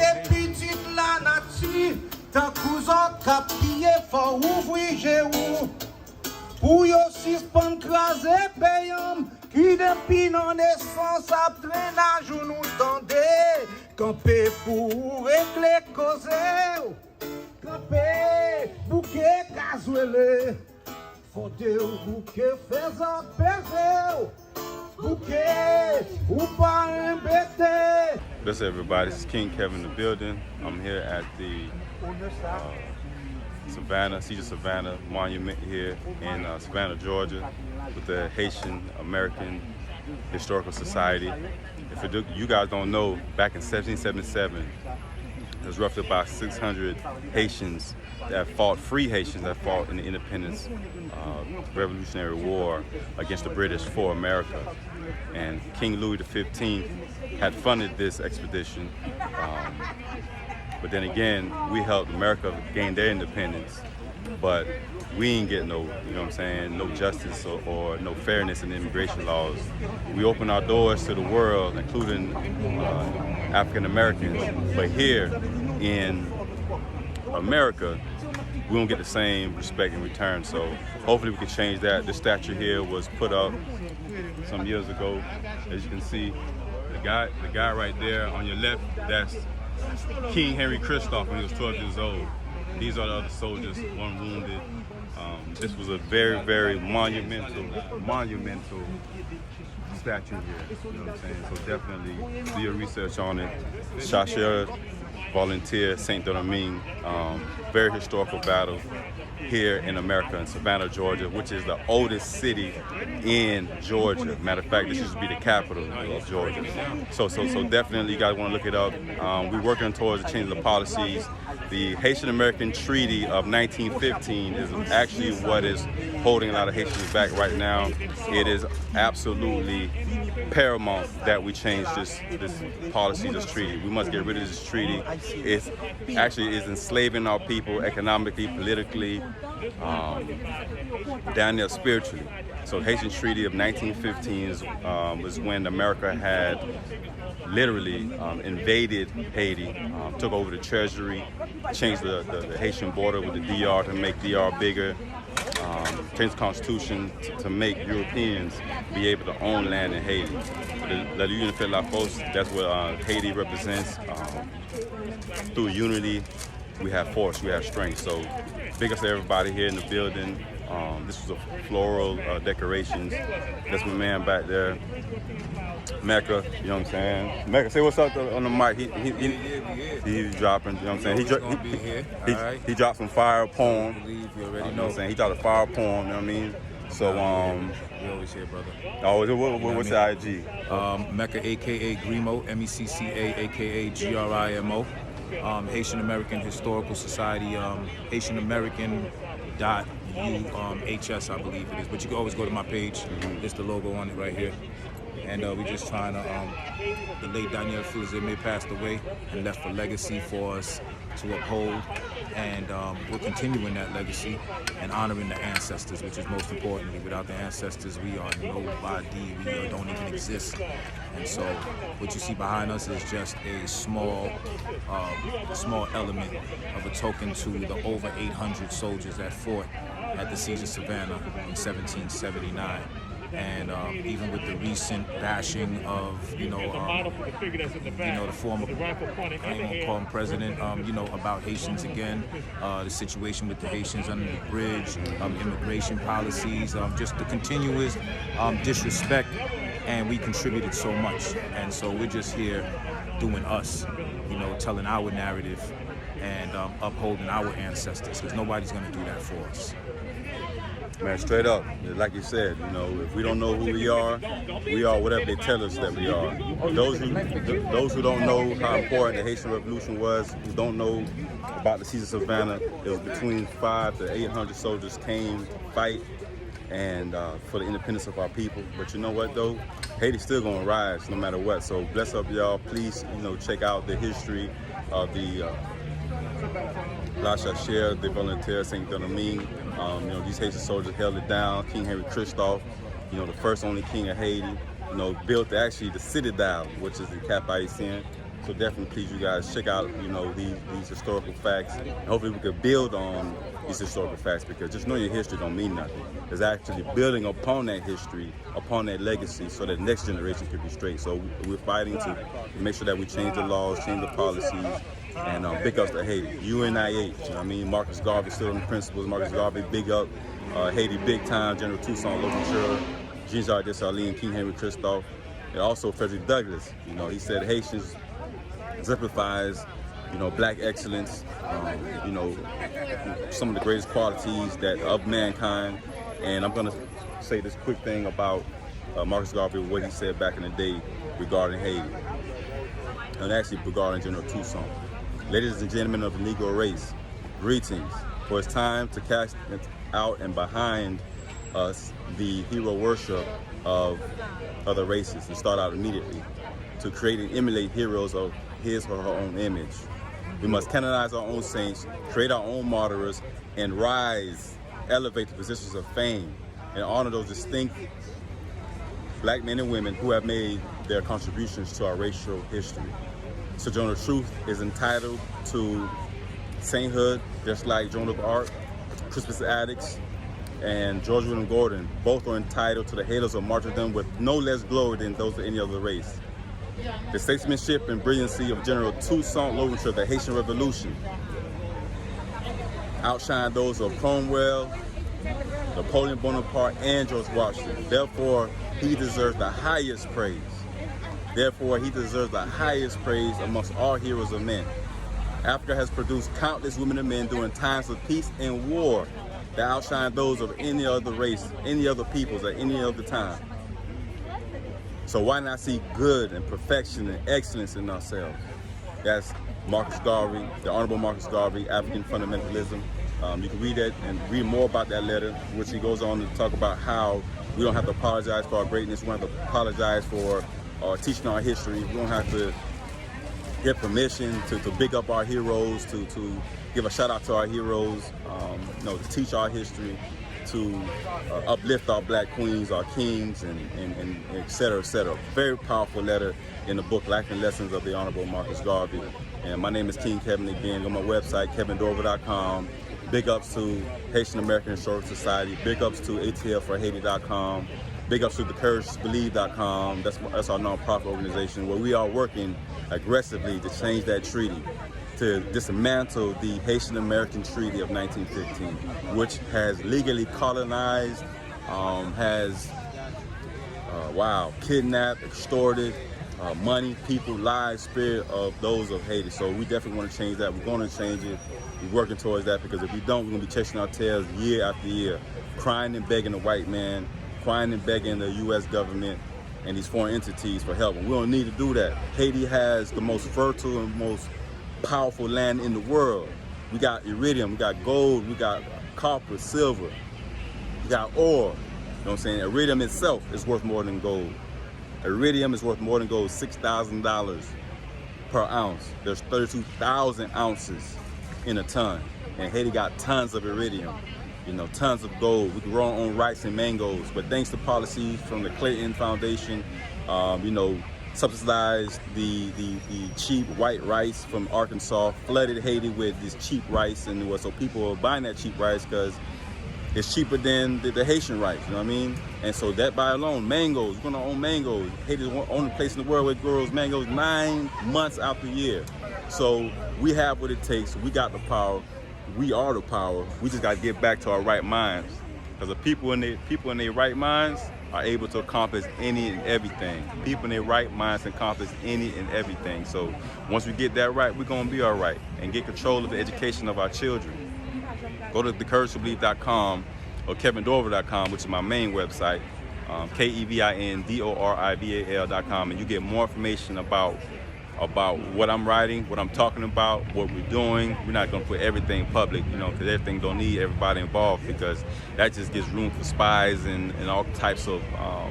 c'est petit la nature, tant cousin cap qui est fort ouvrir géou. Pour yo suspend craser payam, qui depuis non naissance a traîné à genoux tendez, camper pour régler causer, camper bouquet casouele, fondé au bouquet faisant baiser, bouquet ou pas embêter. Bless everybody, this is King Kevin in the building. I'm here at the Caesar Savannah Monument here in Savannah, Georgia, with the Haitian American Historical Society. If you guys don't know, back in 1777, there's roughly about 600 Haitians that fought, free Haitians that fought in the independence Revolutionary War against the British for America. And King Louis XV had funded this expedition. But then again, we helped America gain their independence, but we ain't get no, you know what I'm saying, no justice or no fairness in immigration laws. We open our doors to the world, including African Americans, but here in America, we don't get the same respect in return. So hopefully we can change that. This statue here was put up some years ago. As you can see, the guy right there on your left, that's King Henry Christophe when he was 12 years old. These are the other soldiers, one wounded. This was a very, very monumental statue here. You know what I'm saying? So definitely do your research on it. Chercheurs Volontaires Saint-Domingue, very historical battle here in America, in Savannah, Georgia, which is the oldest city in Georgia. Matter of fact, this used to be the capital of Georgia. So definitely you guys want to look it up. We're working towards changing the policies. The Haitian-American Treaty of 1915 is actually what is holding a lot of Haitians back right now. It is absolutely paramount that we change this policy, this treaty. We must get rid of this treaty. It actually is enslaving our people economically, politically, down there spiritually. So Haitian Treaty of 1915 was when America had literally invaded Haiti, took over the treasury, changed the Haitian border with the DR to make DR bigger, changed the constitution to make Europeans be able to own land in Haiti. The UNIAACL-EACL, that's what Haiti represents. Through unity, we have force, we have strength. So big ups to everybody here in the building. This was a floral decorations. That's my man back there, Mecca, you know what I'm saying? Mecca, say what's up on the mic. He's dropping, you know what I'm saying? He dropped some fire poem. You already know what I'm saying? He dropped a fire poem, you know what I mean? So, we always here, brother. Oh, what's your IG? Mecca, aka Grimo, MECCA, aka GRIMO. Haitian American Historical Society, Haitian American .UHS, I believe it is. But you can always go to my page. There's the logo on it right here. And we're just trying to, the late Daniel Fuzeme passed away and left a legacy for us to uphold. And we're continuing that legacy and honoring the ancestors, which is most importantly. Without the ancestors, we are nobody. We don't even exist. And so what you see behind us is just a small element of a token to the over 800 soldiers that fought at the Caesar Savannah in 1779. And even with the recent bashing of, the former, I don't want to call him president, about Haitians again, the situation with the Haitians under the bridge, immigration policies, just the continuous disrespect, and we contributed so much. And so we're just here doing us, telling our narrative and upholding our ancestors, because nobody's going to do that for us. Man, straight up, like you said, if we don't know who we are whatever they tell us that we are. Those who don't know how important the Haitian Revolution was, who don't know about the Caesar Savannah, it was between 500 to 800 soldiers came to fight and for the independence of our people. But you know what though? Haiti's still gonna rise no matter what. So bless up y'all. Please, check out the history of the Chercheurs Volontaires Saint-Domingue. These Haitian soldiers held it down. King Henry Christophe, the first only king of Haiti, built actually the citadel, which is the Cap Haïtien. So definitely, please, you guys, check out, you know, these historical facts. And hopefully we could build on these historical facts, because just knowing your history don't mean nothing. It's actually building upon that history, upon that legacy, so that the next generation could be straight. So we're fighting to make sure that we change the laws, change the policies, and big ups to Haiti. UNIAACL, you know what I mean? Marcus Garvey stood on the principles. Marcus Garvey, big up. Haiti, big time. General Toussaint Louverture, Jean-Jacques Dessalines, King Henry Christophe, and also Frederick Douglass. You know, he said Haitians exemplifies, you know, black excellence, you know, some of the greatest qualities that of mankind. And I'm gonna say this quick thing about Marcus Garvey, what he said back in the day regarding Haiti, and actually regarding General Toussaint. Ladies and gentlemen of the Negro race, greetings. For it's time to cast out and behind us the hero worship of other races, and start out immediately to create and emulate heroes of his or her own image. We must canonize our own saints, create our own martyrs, and rise, elevate the positions of fame, and honor those distinct black men and women who have made their contributions to our racial history. Sojourner Truth is entitled to sainthood, just like Joan of Arc, Crispus Attucks, and George William Gordon. Both are entitled to the halos of martyrdom with no less glory than those of any other race. The statesmanship and brilliancy of General Toussaint Louverture of the Haitian Revolution outshine those of Cromwell, Napoleon Bonaparte, and George Washington. Therefore, he deserves the highest praise. Therefore, he deserves the highest praise amongst all heroes of men. Africa has produced countless women and men during times of peace and war that outshine those of any other race, any other peoples at any other time. So why not see good and perfection and excellence in ourselves? That's Marcus Garvey, the Honorable Marcus Garvey, African Fundamentalism. You can read that and read more about that letter, which he goes on to talk about how we don't have to apologize for our greatness. We don't have to apologize for teaching our history. We don't have to get permission to big up our heroes, to give a shout out to our heroes, you know, to teach our history, to uplift our black queens, our kings, and et cetera, et cetera. Very powerful letter in the book, Life and Lessons of the Honorable Marcus Garvey. And my name is King Kevin again. Go on my website, KevinDorival.com. Big ups to Haitian American Historical Society. Big ups to ATLforHaiti.com. Big ups to thecouragetobelieve.com. That's our nonprofit organization where we are working aggressively to change that treaty, to dismantle the Haitian American Treaty of 1915, which has legally colonized, kidnapped, extorted money, people, lives, spirit of those of Haiti. So we definitely want to change that. We're going to change it. We're working towards that, because if we don't, we're going to be chasing our tails year after year, crying and begging the white man, crying and begging the U.S. government and these foreign entities for help. And we don't need to do that. Haiti has the most fertile and most powerful land in the world. We got iridium, we got gold, we got copper, silver, we got ore. You know what I'm saying? Iridium itself is worth more than gold. Iridium is worth more than gold, $6,000 per ounce. There's 32,000 ounces in a ton. And Haiti got tons of iridium, you know, tons of gold. We can grow our own rice and mangoes. But thanks to policies from the Clinton Foundation, you know, subsidized the cheap white rice from Arkansas, flooded Haiti with this cheap rice, and so people are buying that cheap rice because it's cheaper than the Haitian rice, you know what I mean? And so that by alone, mangoes, we're gonna own mangoes. Haiti is the only place in the world where it grows mangoes 9 months out the year. So we have what it takes, we got the power, we are the power. We just gotta get back to our right minds. Because the people in their right minds are able to accomplish any and everything. People in their right minds can accomplish any and everything. So once we get that right, we're gonna be all right and get control of the education of our children. Go to thecouragetobelieve.com or KevinDorival.com, which is my main website, KevinDorival.com, and you get more information about what I'm writing, what I'm talking about, what we're doing. We're not gonna put everything public, you know, because everything don't need everybody involved, because that just gives room for spies and all types of,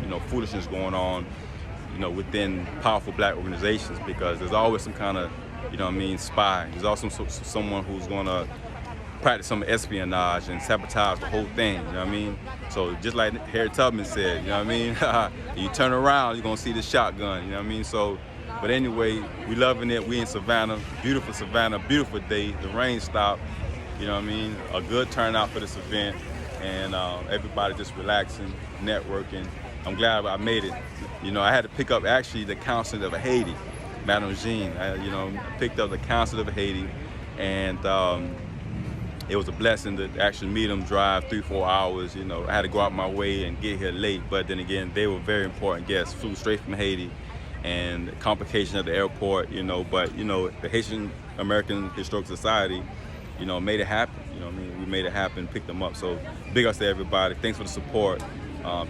you know, foolishness going on, you know, within powerful black organizations, because there's always some kind of, you know what I mean, spy. There's also someone who's gonna practice some espionage and sabotage the whole thing, you know what I mean? So just like Harry Tubman said, you know what I mean? You turn around, you're gonna see the shotgun, you know what I mean? So But anyway, we loving it. We in Savannah, beautiful day. The rain stopped, you know what I mean? A good turnout for this event, and everybody just relaxing, networking. I'm glad I made it. You know, I had to pick up actually the consul of Haiti, Madame Jean. I picked up the consul of Haiti, and it was a blessing to actually meet them, drive 3-4 hours. You know, I had to go out my way and get here late, but then again, they were very important guests, flew straight from Haiti, and complication at the airport, you know, but, you know, the Haitian American Historical Society, you know, made it happen. You know what I mean? We made it happen, picked them up. So big ups to everybody. Thanks for the support.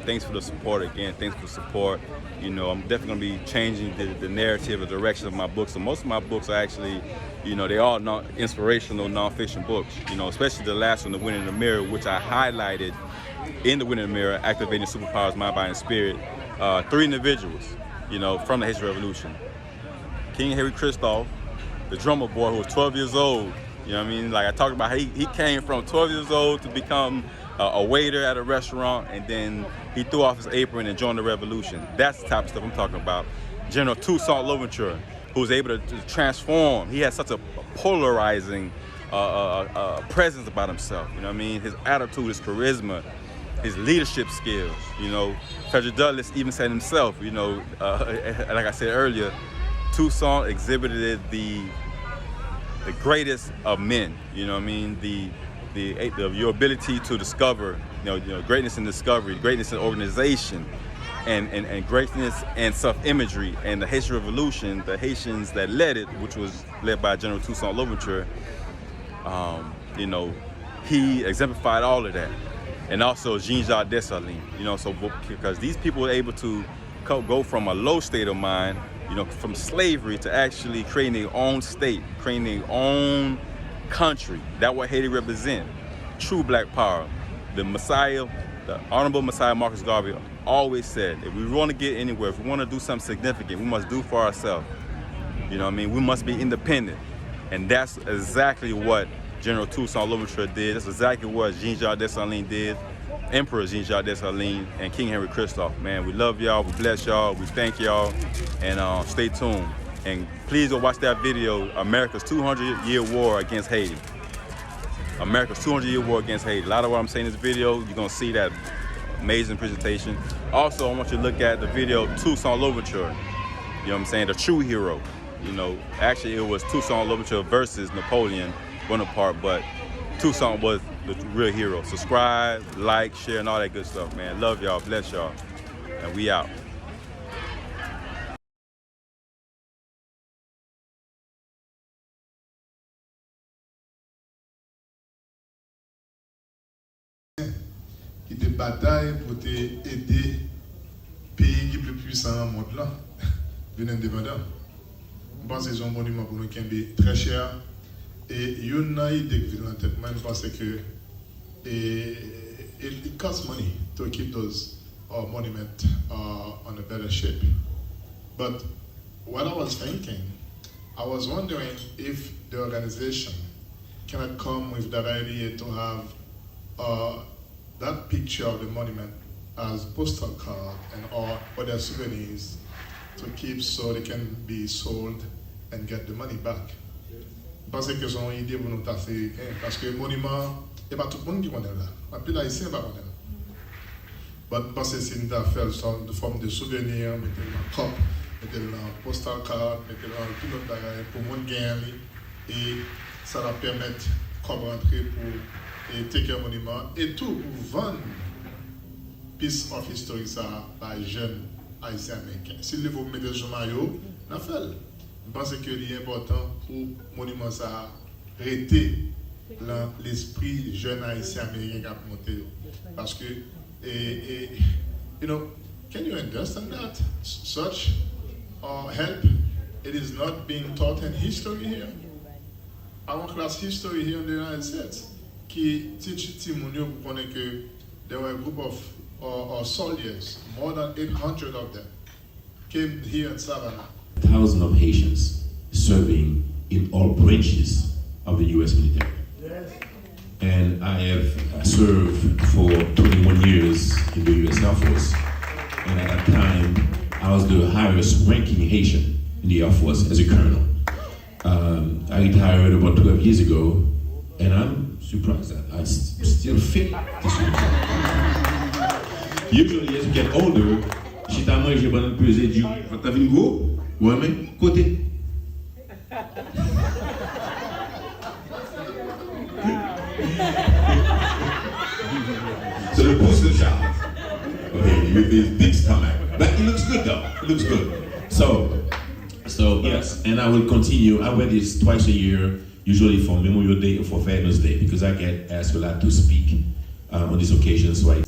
Thanks for the support again. Thanks for the support. You know, I'm definitely going to be changing the narrative, the direction of my books. So most of my books are actually, you know, they all inspirational nonfiction books. You know, especially the last one, The Winner in the Mirror, which I highlighted in The Winner in the Mirror, Activating Superpowers, Mind, Body, and Spirit. 3 individuals, you know, from the Haitian Revolution. King Henry Christophe, the drummer boy who was 12 years old. You know what I mean? Like I talked about, he came from 12 years old to become a waiter at a restaurant, and then he threw off his apron and joined the revolution. That's the type of stuff I'm talking about. General Toussaint Louverture, who was able to transform. He had such a polarizing presence about himself. You know what I mean? His attitude, his charisma, his leadership skills. You know, Frederick Douglass even said himself, you know, like I said earlier, Toussaint exhibited the greatest of men. You know what I mean? Your ability to discover, you know, greatness in discovery, greatness in organization, and greatness and self-imagery. And the Haitian Revolution, the Haitians that led it, which was led by General Toussaint Louverture, you know, he exemplified all of that. And also Jean-Jacques Dessalines, you know, so because these people were able to go from a low state of mind, you know, from slavery to actually creating their own state, creating their own country. That's what Haiti represents. True black power. The Messiah, the Honorable Messiah Marcus Garvey always said, if we want to get anywhere, if we want to do something significant, we must do for ourselves. You know what I mean? We must be independent. And that's exactly what General Toussaint Louverture did. That's exactly what Jean-Jacques Dessalines did. Emperor Jean-Jacques Dessalines and King Henry Christophe. Man, we love y'all, we bless y'all, we thank y'all, and stay tuned. And please go watch that video, America's 200-year war against Haiti. America's 200-year war against Haiti. A lot of what I'm saying in this video, you're gonna see that amazing presentation. Also, I want you to look at the video Toussaint Louverture. You know what I'm saying? The true hero. You know, actually it was Toussaint Louverture versus Napoleon Bonaparte, but Toussaint was the real hero. Subscribe, like, share, and all that good stuff, man. Love y'all, bless y'all, and we out. Qui te bataille pour t'aider les pays les plus puissants dans le monde là, venir indépendant. Je pense que c'est un monument pour nous qui est très cher. Et il y a une idée qui vient en tête, je pense que it costs money to keep those monuments on a better shape. But what I was thinking, I was wondering if the organization cannot come with that idea to have that picture of the monument as postal card and or other souvenirs to keep so they can be sold and get the money back. Parce que c'est une idée pour nous tasser, parce que le monument, il n'y a pas tout le monde qui connaît là. Et puis là, ici, il n'y a pas connaît. Mais parce que c'est une affaire de forme de souvenir, mettez dans la cop, mettez dans la postal card, mettez dans tout notre bagage pour le monde gagner. Et ça va permettre comme rentrer pour take un monument et tout pour vendre piece of history ça par les jeunes haïtiens américains. S'il faut mettre sur maillot, on a fait. Je pense que c'est important pour le monument ça arrêter l'esprit jeune haïtien américain qui a monté. Parce que, you know, can you understand that? Such help, it is not being taught in history here. Our class history here in the United States, qui teach Timonio pour connaître que there were a group of soldiers, more than 800 of them, came here in Savannah. Thousands of Haitians serving in all branches of the U.S. military. Yes. And I have served for 21 years in the U.S. Air Force. And at that time, I was the highest ranking Haitian in the Air Force as a colonel. I retired about 12 years ago, and I'm surprised that I still fit this way. Usually, as you get older, si t'as mangé pendant peser du, t'as vu gros, ouais mais côté. So the booster shot, okay, with his big stomach, but it looks good though. It looks good. So yes, and I will continue. I wear this twice a year, usually for Memorial Day or for Veterans Day, because I get asked a lot to speak on these occasions. So You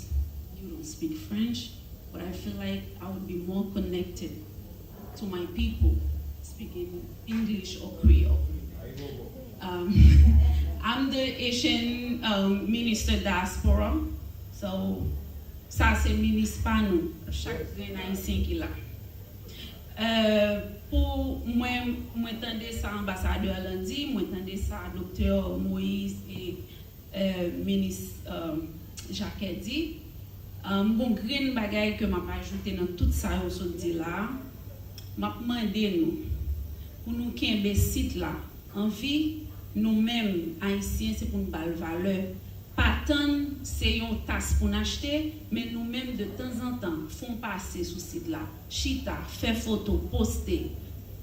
don't speak French, but I feel like I would be more connected to my people speaking English or Creole. I'm the Asian Minister Diaspora, so ça c'est Minispano, chaque grain haïtien qui là. Pour moi entendre ça ambassadeur lundi, moi entendre ça docteur Moïse et ministre Jacques dit, bon green bagay que m'a ajouté dans tout ça yo so dit là, m'a demandé nous pour nous kembe site là en vie nous-mêmes haïtiens c'est pour nous bal valeur. Pas tant c'est une tasse pour acheter, mais nous-mêmes de temps en temps font passer sur site là, chita, faire photo, poster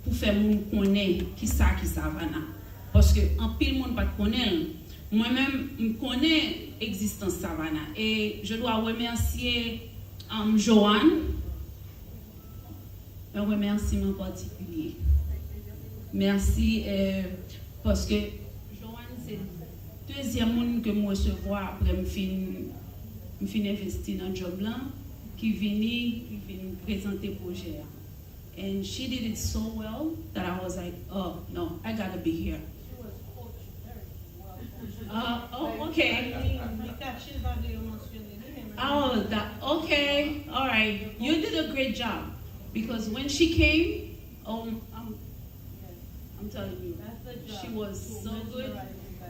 pour faire moun connaître qui ça va là. Parce que en pile monde pas connaît. Moi-même je connais existence Savannah et je dois remercier Joanne. Un remerciement particulier. Merci parce que Joanne c'est deuxième monde que moi recevoir après me fin investir dans job là qui vient présenter projet. And she did it so well that I was like, oh no, I gotta be here. Oh, okay. Oh, okay. All right. You did a great job because when she came, I'm telling you, she was so good.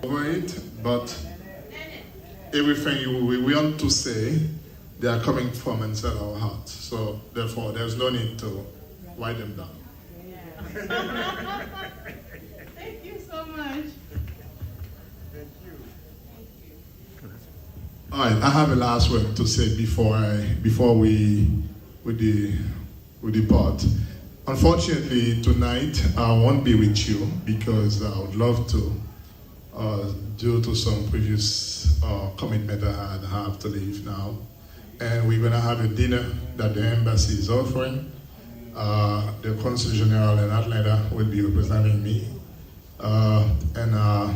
Right, but everything we want to say, they are coming from inside our heart. So therefore, there's no need to write them down. Thank you so much. All right, I have a last word to say before we depart. Unfortunately, tonight I won't be with you because I would love to. Due to some previous commitment I have to leave now. And we're going to have a dinner that the embassy is offering. The Consul General in Atlanta will be representing me. And I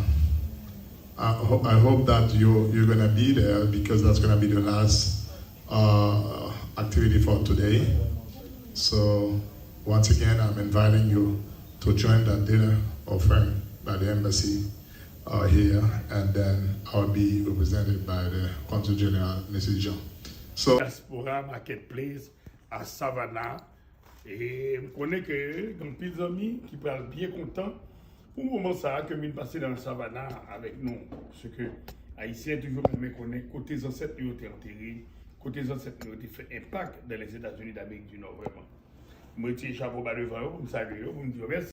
hope that you're going to be there because that's going to be the last activity for today. So once again, I'm inviting you to join that dinner offering by the embassy here, and then I'll be represented by the Consul General, Mrs. Jean. So, Diaspora Marketplace à Savannah, et je connais que comme des amis qui parlent bien contents pour le moment ça que nous passer dans la Savannah avec nous, ce que Haïtiens toujours me connaissent côté ancêtres nous étaient enterrés, côté ancêtres nous étaient fait impact dans les États-Unis d'Amérique du Nord vraiment. Moi je chapeau bas devant vous, me saluer, vous me dire merci.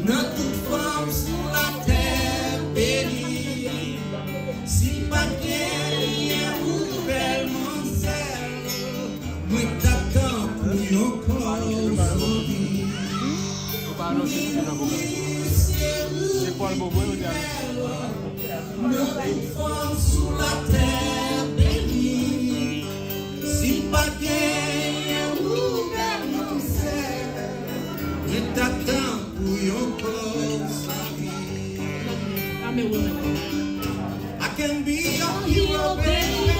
Notre femme sur la terre bénie, si pas qu'elle ou belle mancelle, moi t'attends pour yon corps sauvé. C'est quoi le beau boy? Notre femme sur la terre bénie, si pas qu'elle ou belle mancelle, moi t'attends. I can be your hero, baby.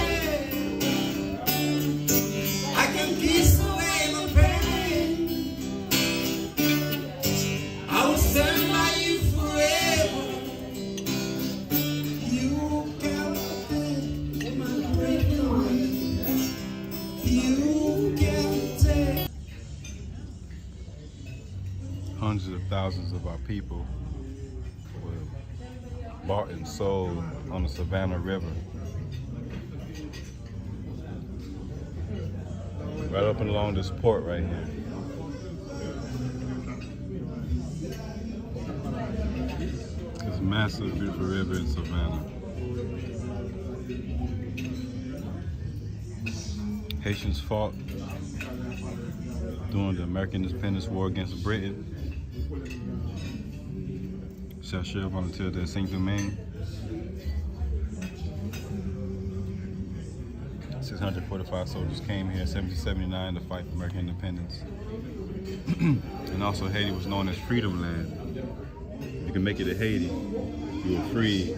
I can kiss away the pain. I will stand by you forever. You can take my breath away. You can take. Hundreds of thousands of our people were bought and sold on the Savannah River. Right up and along this port right here. massive, beautiful river in Savannah. Haitians fought during the American Independence War against Britain. Chercheurs volontaires de Saint-Domingue. 645 soldiers came here in 1779 to fight for American independence. And also Haiti was known as Freedom Land. You can make it to Haiti, you were free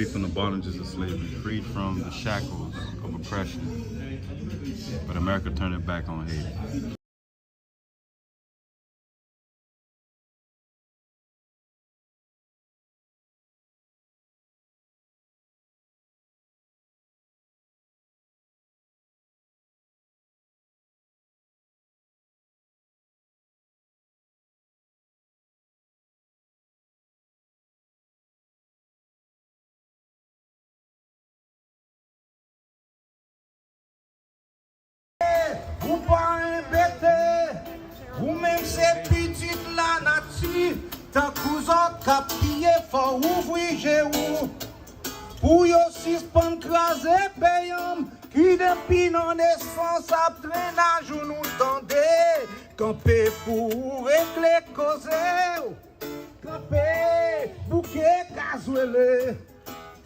from the bondages of slavery, freed from the shackles of oppression. But America turned it back on Haiti. Ou pas embêté, ou même ces petites la nature, tant cousin cap pied faut ouvrir géou. Pour yo suspendre craser payam, qui depuis non naissance a traînage ou nous tendez, camper pour régler causer, camper bouquet casouele,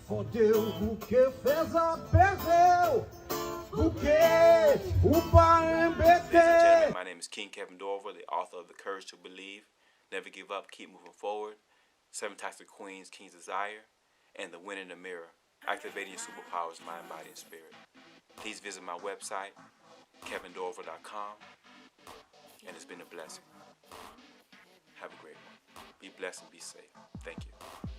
fondé ou bouquet faisant peser. Ladies and gentlemen, my name is King Kevin Dorival, the author of The Courage to Believe, Never Give Up, Keep Moving Forward, 7 Types of Queens, King's Desire, and The Win in the Mirror, Activating Your Superpowers, Mind, Body, and Spirit. Please visit my website, kevindorival.com, and it's been a blessing. Have a great one. Be blessed and be safe. Thank you.